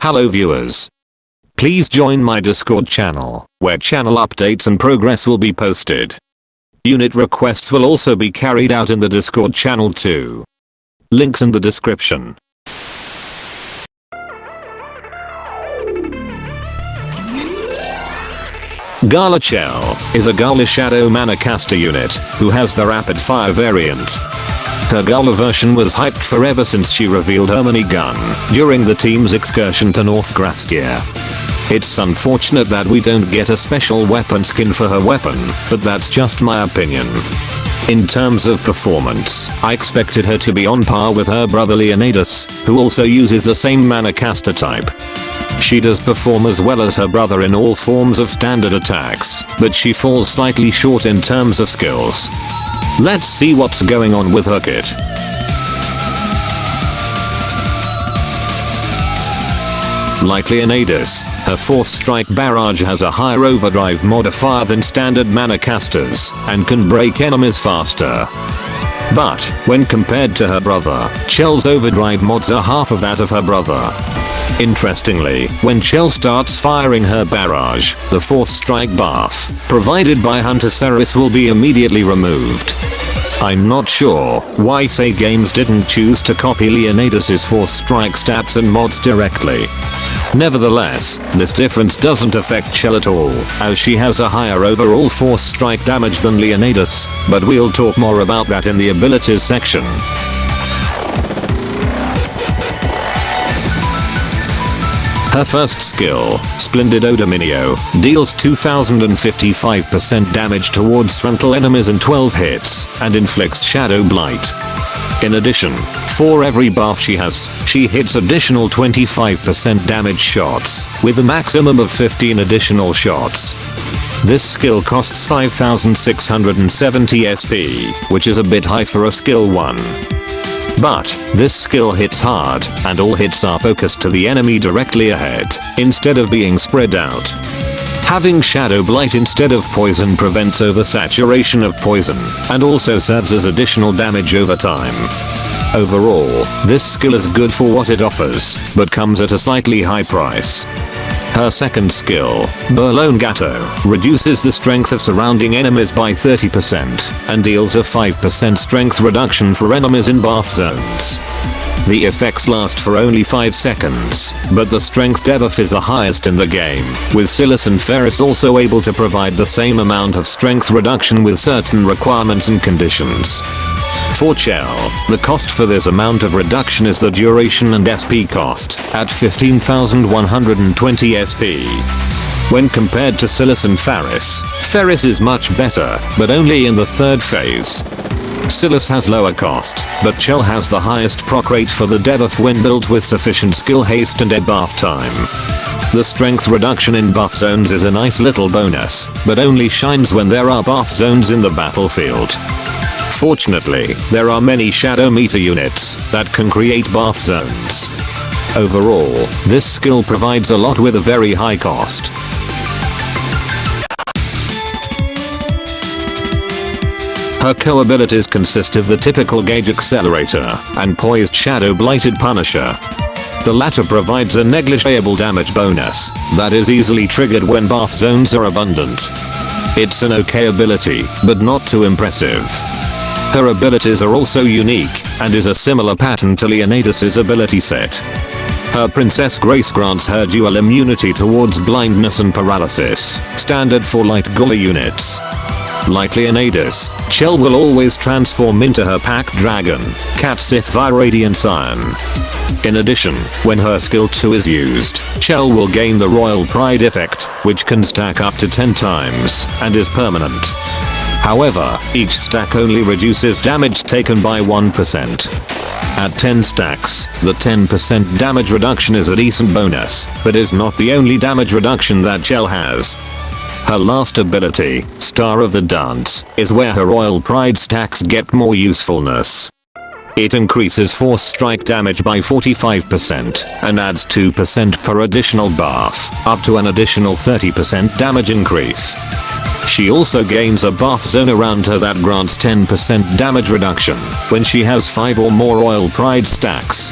Hello viewers. Please join my Discord channel, where channel updates and progress will be posted. Unit requests will also be carried out in the Discord channel too. Links in the description. Gala Chelle is a Gala Shadow Mana caster unit who has the rapid fire variant. Her Gala version was hyped forever since she revealed her minigun during the team's excursion to North Dragalia. It's unfortunate that we don't get a special weapon skin for her weapon, but that's just my opinion. In terms of performance, I expected her to be on par with her brother Leonidas, who also uses the same mana caster type. She does perform as well as her brother in all forms of standard attacks, but she falls slightly short in terms of skills. Let's see what's going on with her kit. Like Leonidas, her 4th strike barrage has a higher overdrive modifier than standard mana casters, and can break enemies faster. But, when compared to her brother, Chelle's overdrive mods are half of that of her brother. Interestingly, when Chelle starts firing her barrage, the 4th strike buff, provided by Hunter Ceres, will be immediately removed. I'm not sure why Say Games didn't choose to copy Leonidas's 4th strike stats and mods directly. Nevertheless, this difference doesn't affect Chelle at all, as she has a higher overall 4th strike damage than Leonidas, but we'll talk more about that in the abilities section. Her first skill, Splendido Dominio, deals 2055% damage towards frontal enemies in 12 hits, and inflicts Shadow Blight. In addition, for every buff she has, she hits additional 25% damage shots, with a maximum of 15 additional shots. This skill costs 5670 SP, which is a bit high for a skill 1. But, this skill hits hard, and all hits are focused to the enemy directly ahead, instead of being spread out. Having Shadow Blight instead of poison prevents oversaturation of poison, and also serves as additional damage over time. Overall, this skill is good for what it offers, but comes at a slightly high price. Her second skill, Burlone Gatto, reduces the strength of surrounding enemies by 30% and deals a 5% strength reduction for enemies in buff zones. The effects last for only 5 seconds, but the strength debuff is the highest in the game, with Silas and Ferris also able to provide the same amount of strength reduction with certain requirements and conditions. For Chelle, the cost for this amount of reduction is the duration and SP cost, at 15,120 SP. When compared to Silas and Ferris is much better, but only in the 3rd phase. Silas has lower cost, but Chelle has the highest proc rate for the debuff when built with sufficient skill haste and debuff time. The strength reduction in buff zones is a nice little bonus, but only shines when there are buff zones in the battlefield. Fortunately, there are many shadow meter units that can create buff zones. Overall, this skill provides a lot with a very high cost. Her co-abilities consist of the typical Gauge Accelerator and Poised Shadow Blighted Punisher. The latter provides a negligible damage bonus that is easily triggered when buff zones are abundant. It's an okay ability, but not too impressive. Her abilities are also unique, and is a similar pattern to Leonidas's ability set. Her Princess Grace grants her dual immunity towards blindness and paralysis, standard for light Gala units. Like Leonidas, Chelle will always transform into her pack dragon, Cat Sith via Radiance Iron. In addition, when her skill 2 is used, Chelle will gain the Royal Pride effect, which can stack up to 10 times, and is permanent. However, each stack only reduces damage taken by 1%. At 10 stacks, the 10% damage reduction is a decent bonus, but is not the only damage reduction that Chelle has. Her last ability, Star of the Dance, is where her Royal Pride stacks get more usefulness. It increases 4th strike damage by 45% and adds 2% per additional buff, up to an additional 30% damage increase. She also gains a buff zone around her that grants 10% damage reduction when she has 5 or more Royal Pride stacks.